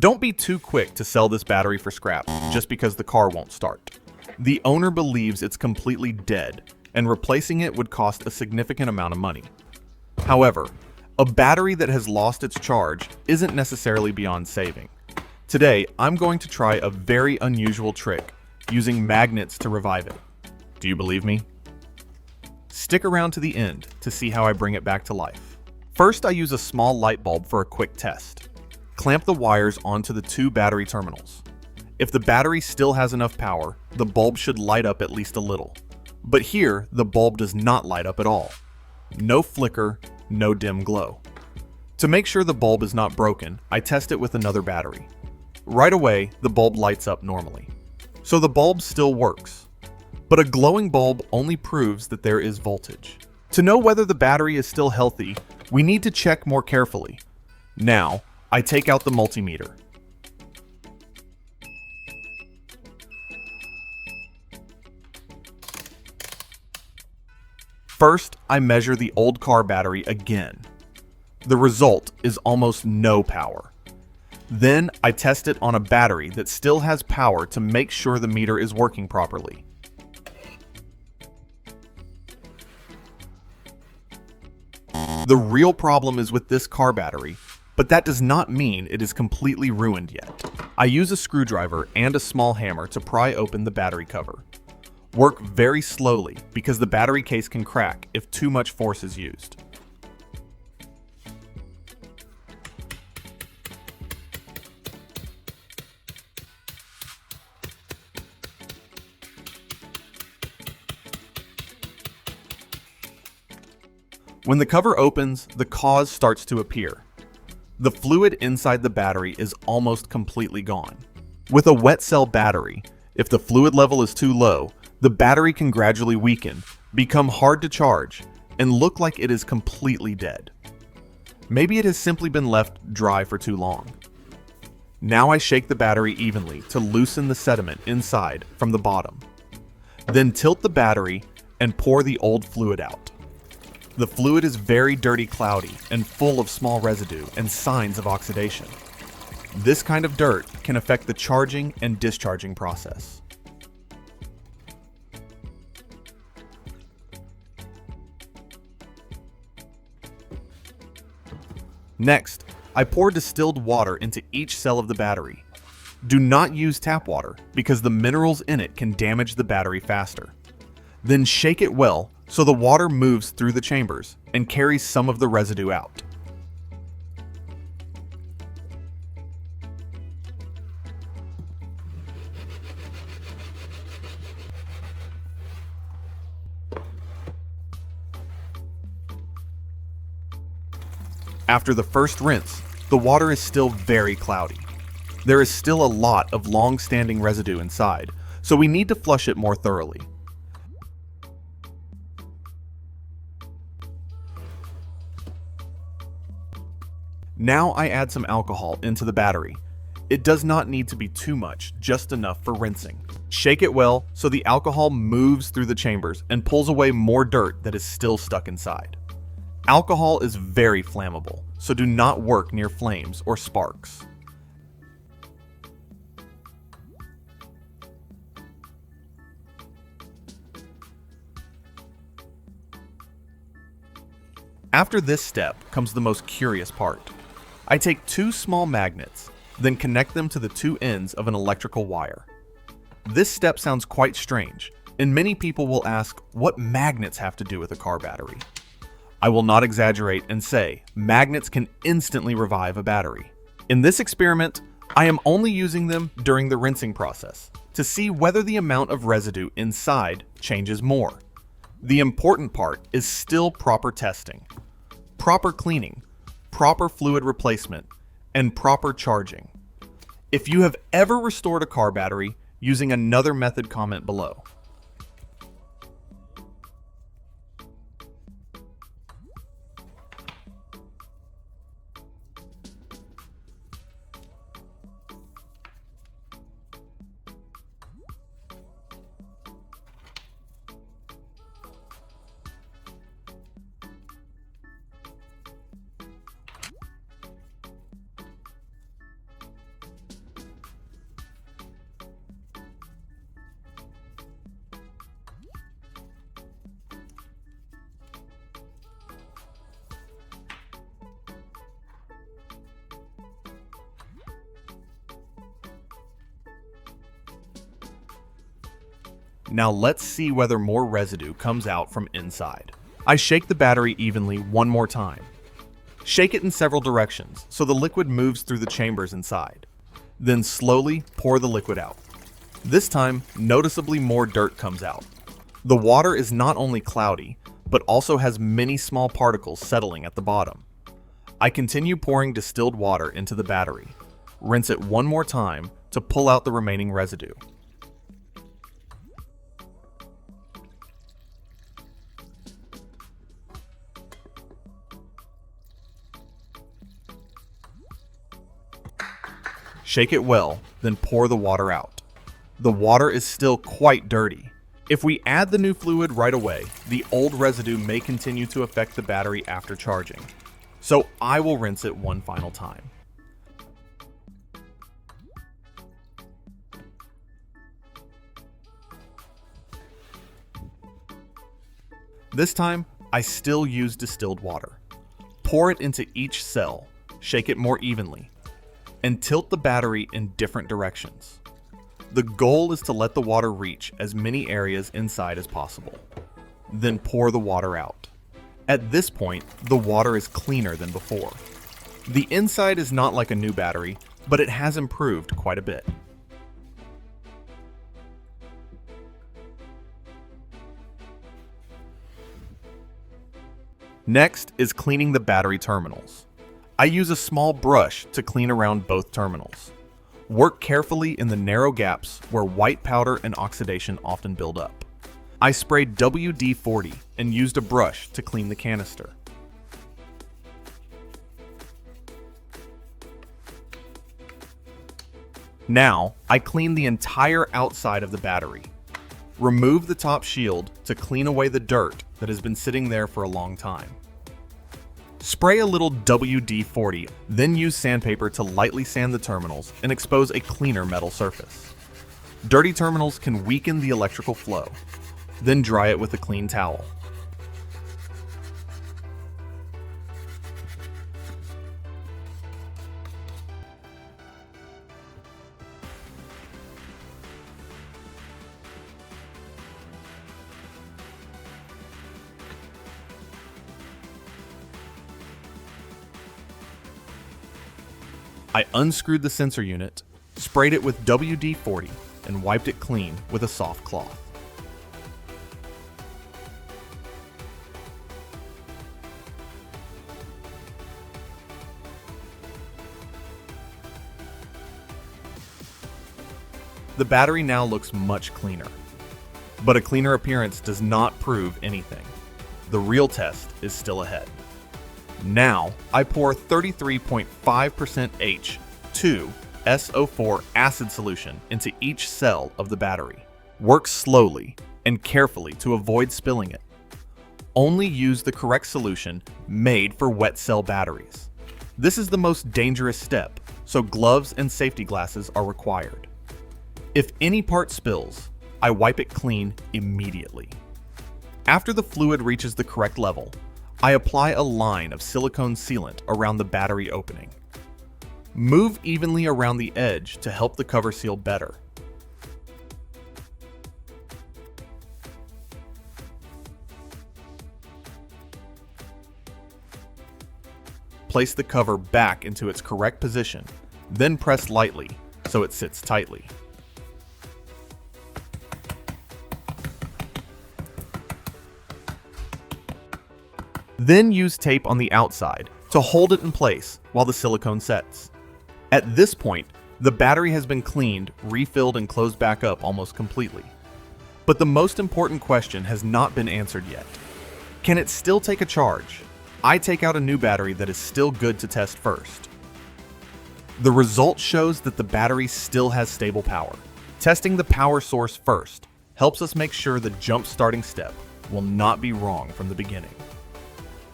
Don't be too quick to sell this battery for scrap just because the car won't start. The owner believes it's completely dead, and replacing it would cost a significant amount of money. However, a battery that has lost its charge isn't necessarily beyond saving. Today, I'm going to try a very unusual trick using magnets to revive it. Do you believe me? Stick around to the end to see how I bring it back to life. First, I use a small light bulb for a quick test. Clamp the wires onto the two battery terminals. If the battery still has enough power, the bulb should light up at least a little. But here, the bulb does not light up at all. No flicker, no dim glow. To make sure the bulb is not broken, I test it with another battery. Right away, the bulb lights up normally. So the bulb still works. But a glowing bulb only proves that there is voltage. To know whether the battery is still healthy, we need to check more carefully. Now, I take out the multimeter. First, I measure the old car battery again. The result is almost no power. Then, I test it on a battery that still has power to make sure the meter is working properly. The real problem is with this car battery, but that does not mean it is completely ruined yet. I use a screwdriver and a small hammer to pry open the battery cover. Work very slowly because the battery case can crack if too much force is used. When the cover opens, the cause starts to appear. The fluid inside the battery is almost completely gone. With a wet cell battery, if the fluid level is too low, the battery can gradually weaken, become hard to charge, and look like it is completely dead. Maybe it has simply been left dry for too long. Now I shake the battery evenly to loosen the sediment inside from the bottom. Then tilt the battery and pour the old fluid out. The fluid is very dirty, cloudy, and full of small residue and signs of oxidation. This kind of dirt can affect the charging and discharging process. Next, I pour distilled water into each cell of the battery. Do not use tap water because the minerals in it can damage the battery faster. Then shake it well so the water moves through the chambers and carries some of the residue out. After the first rinse, the water is still very cloudy. There is still a lot of long-standing residue inside, so we need to flush it more thoroughly. Now I add some alcohol into the battery. It does not need to be too much, just enough for rinsing. Shake it well so the alcohol moves through the chambers and pulls away more dirt that is still stuck inside. Alcohol is very flammable, so do not work near flames or sparks. After this step comes the most curious part. I take two small magnets, then connect them to the two ends of an electrical wire. This step sounds quite strange, and many people will ask what magnets have to do with a car battery. I will not exaggerate and say magnets can instantly revive a battery. In this experiment, I am only using them during the rinsing process to see whether the amount of residue inside changes more. The important part is still proper testing, proper cleaning, proper fluid replacement, and proper charging. If you have ever restored a car battery using another method, comment below. Now let's see whether more residue comes out from inside. I shake the battery evenly one more time. Shake it in several directions so the liquid moves through the chambers inside. Then slowly pour the liquid out. This time, noticeably more dirt comes out. The water is not only cloudy, but also has many small particles settling at the bottom. I continue pouring distilled water into the battery. Rinse it one more time to pull out the remaining residue. Shake it well, then pour the water out. The water is still quite dirty. If we add the new fluid right away, the old residue may continue to affect the battery after charging. So I will rinse it one final time. This time, I still use distilled water. Pour it into each cell, shake it more evenly, and tilt the battery in different directions. The goal is to let the water reach as many areas inside as possible. Then pour the water out. At this point, the water is cleaner than before. The inside is not like a new battery, but it has improved quite a bit. Next is cleaning the battery terminals. I use a small brush to clean around both terminals. Work carefully in the narrow gaps where white powder and oxidation often build up. I sprayed WD-40 and used a brush to clean the canister. Now, I clean the entire outside of the battery. Remove the top shield to clean away the dirt that has been sitting there for a long time. Spray a little WD-40, then use sandpaper to lightly sand the terminals and expose a cleaner metal surface. Dirty terminals can weaken the electrical flow. Then dry it with a clean towel. I unscrewed the sensor unit, sprayed it with WD-40, and wiped it clean with a soft cloth. The battery now looks much cleaner. But a cleaner appearance does not prove anything. The real test is still ahead. Now, I pour 33.5% H2SO4 acid solution into each cell of the battery. Work slowly and carefully to avoid spilling it. Only use the correct solution made for wet cell batteries. This is the most dangerous step, so gloves and safety glasses are required. If any part spills, I wipe it clean immediately. After the fluid reaches the correct level, I apply a line of silicone sealant around the battery opening. Move evenly around the edge to help the cover seal better. Place the cover back into its correct position, then press lightly so it sits tightly. Then use tape on the outside to hold it in place while the silicone sets. At this point, the battery has been cleaned, refilled, and closed back up almost completely. But the most important question has not been answered yet. Can it still take a charge? I take out a new battery that is still good to test first. The result shows that the battery still has stable power. Testing the power source first helps us make sure the jump starting step will not be wrong from the beginning.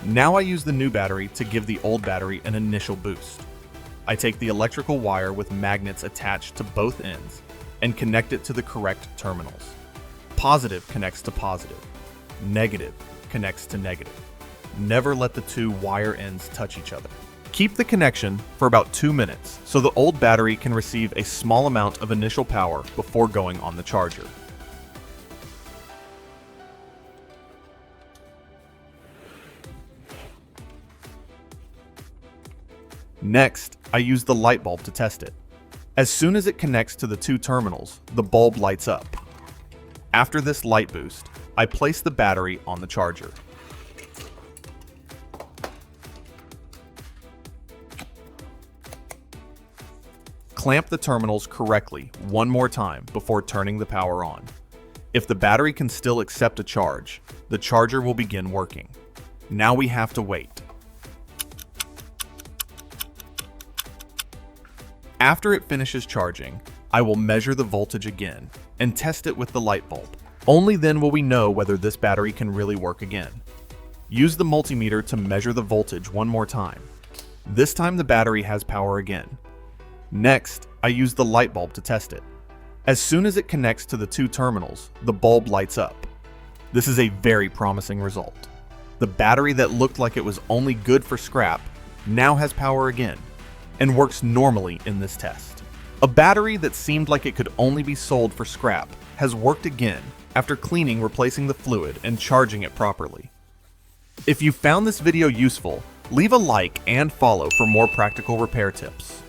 Now I use the new battery to give the old battery an initial boost. I take the electrical wire with magnets attached to both ends and connect it to the correct terminals. Positive connects to positive. Negative connects to negative. Never let the two wire ends touch each other. Keep the connection for about 2 minutes so the old battery can receive a small amount of initial power before going on the charger. Next, I use the light bulb to test it. As soon as it connects to the two terminals, the bulb lights up. After this light boost, I place the battery on the charger. Clamp the terminals correctly one more time before turning the power on. If the battery can still accept a charge, the charger will begin working. Now we have to wait. After it finishes charging, I will measure the voltage again and test it with the light bulb. Only then will we know whether this battery can really work again. Use the multimeter to measure the voltage one more time. This time the battery has power again. Next, I use the light bulb to test it. As soon as it connects to the two terminals, the bulb lights up. This is a very promising result. The battery that looked like it was only good for scrap now has power again and works normally in this test. A battery that seemed like it could only be sold for scrap has worked again after cleaning, replacing the fluid, and charging it properly. If you found this video useful, leave a like and follow for more practical repair tips.